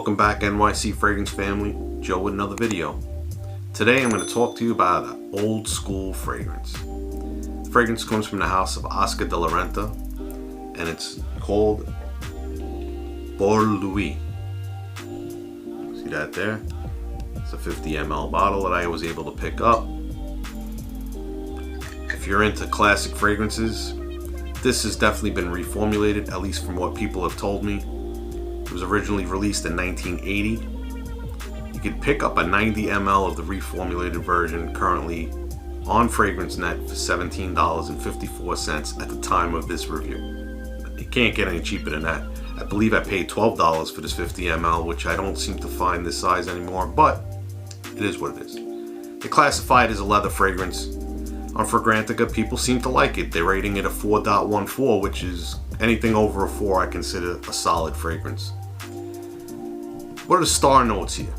Welcome back, NYC Fragrance family. Joe with another video. Today I'm going to talk to you about an old school fragrance. The fragrance comes from the house of Oscar de la Renta, and it's called Pour Lui. See that there? It's a 50 ml bottle that I was able to pick up. If you're into classic fragrances, this has definitely been reformulated, at least from what people have told me. It was originally released in 1980. You could pick up a 90 ml of the reformulated version currently on FragranceNet for $17.54 at the time of this review. You can't get any cheaper than that. I believe I paid $12 for this 50 ml, which I don't seem to find this size anymore, but it is what it is. They classify it as a leather fragrance. On Fragrantica, people seem to like it. They're rating it a 4.14, which is anything over a 4 I consider a solid fragrance. What are the star notes here?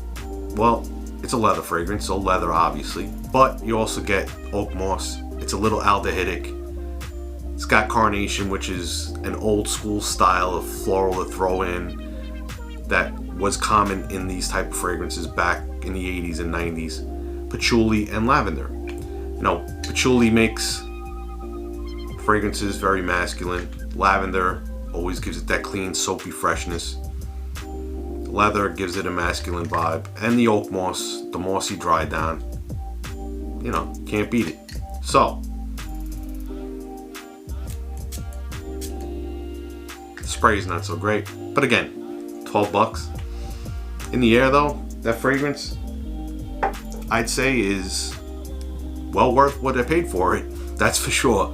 Well, it's a leather fragrance, so leather obviously, but you also get oak moss. It's a little aldehydic. It's got carnation, which is an old school style of floral to throw in that was common in these type of fragrances back in the 80s and 90s. Patchouli and lavender. You know, patchouli makes fragrances very masculine. Lavender always gives it that clean, soapy freshness. Leather gives it a masculine vibe. And the oak moss, the mossy dry down. You know, can't beat it. So, the spray is not so great. But again, 12 bucks. In the air though, that fragrance, I'd say is well worth what I paid for it. That's for sure.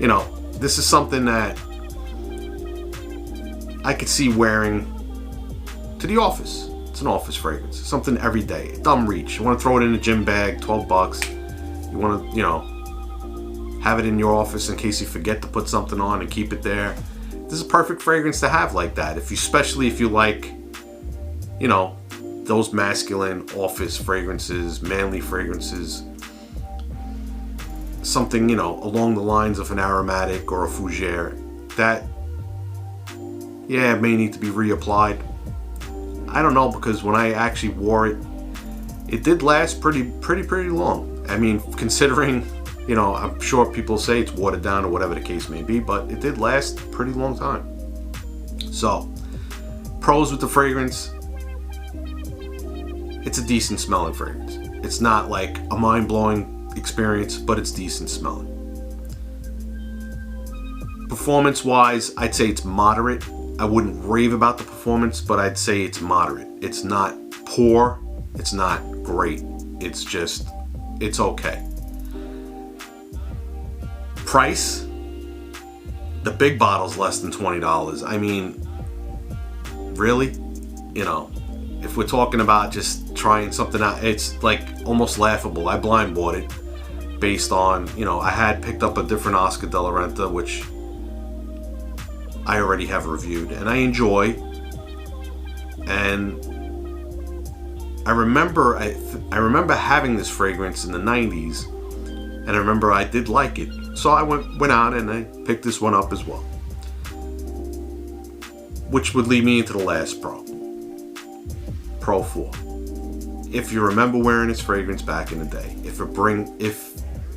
You know, this is something that I could see wearing to the office. It's an office fragrance. Something every day. Dumb reach. You want to throw it in a gym bag, 12 bucks. You want to, you know, have it in your office in case you forget to put something on and keep it there. This is a perfect fragrance to have like that. Especially if you like, you know, those masculine office fragrances, manly fragrances. Something, you know, along the lines of an aromatic or a fougere. That, yeah, it may need to be reapplied. I don't know, because when I actually wore it, it did last pretty long. I mean, considering, you know, I'm sure people say it's watered down or whatever the case may be, but it did last a pretty long time. So, pros with the fragrance, it's a decent smelling fragrance. It's not like a mind-blowing experience, but it's decent smelling. Performance-wise, I'd say it's moderate. I wouldn't rave about the performance, but I'd say it's moderate. It's not poor. It's not great. It's just, it's okay. Price? The big bottle's less than $20. I mean, really? You know, if we're talking about just trying something out, it's like almost laughable. I blind bought it based on, you know, I had picked up a different Oscar de la Renta, which I already have reviewed and I enjoy. And I remember having this fragrance in the 90s, and I remember I did like it. So I went out and I picked this one up as well. Which would lead me into the last Pro 4. If you remember wearing this fragrance back in the day, if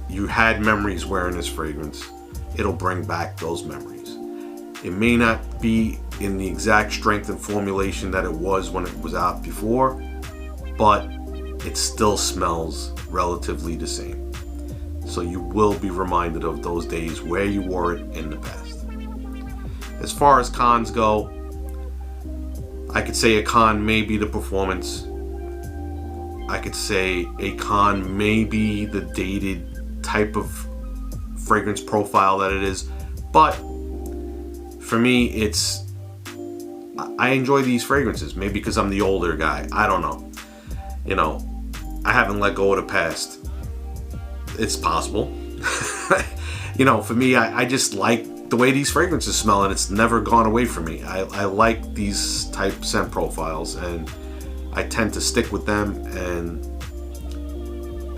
you had memories wearing this fragrance, it'll bring back those memories. It may not be in the exact strength and formulation that it was when it was out before, but it still smells relatively the same. So you will be reminded of those days where you wore it in the past. As far as cons go, I could say a con may be the performance. I could say a con may be the dated type of fragrance profile that it is, but for me, I enjoy these fragrances. Maybe because I'm the older guy. I don't know. You know, I haven't let go of the past. It's possible. You know, for me, I just like the way these fragrances smell, and it's never gone away from me. I like these type scent profiles, and I tend to stick with them. And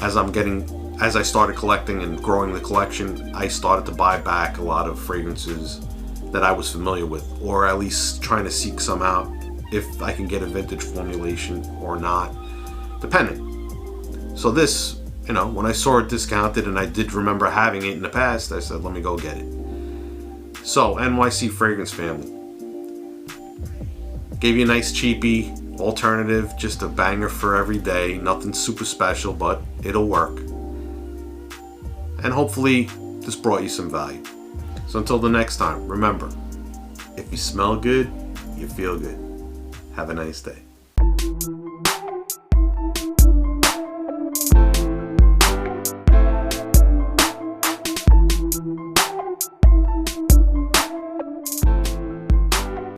as I started collecting and growing the collection, I started to buy back a lot of fragrances that I was familiar with, or at least trying to seek some out if I can get a vintage formulation or not, depending. So this, when I saw it discounted and I did remember having it in the past, I said, let me go get it. So, NYC Fragrance family. Gave you a nice cheapie alternative, just a banger for every day. Nothing super special, but it'll work. And hopefully this brought you some value. So until the next time, remember, if you smell good, you feel good. Have a nice day.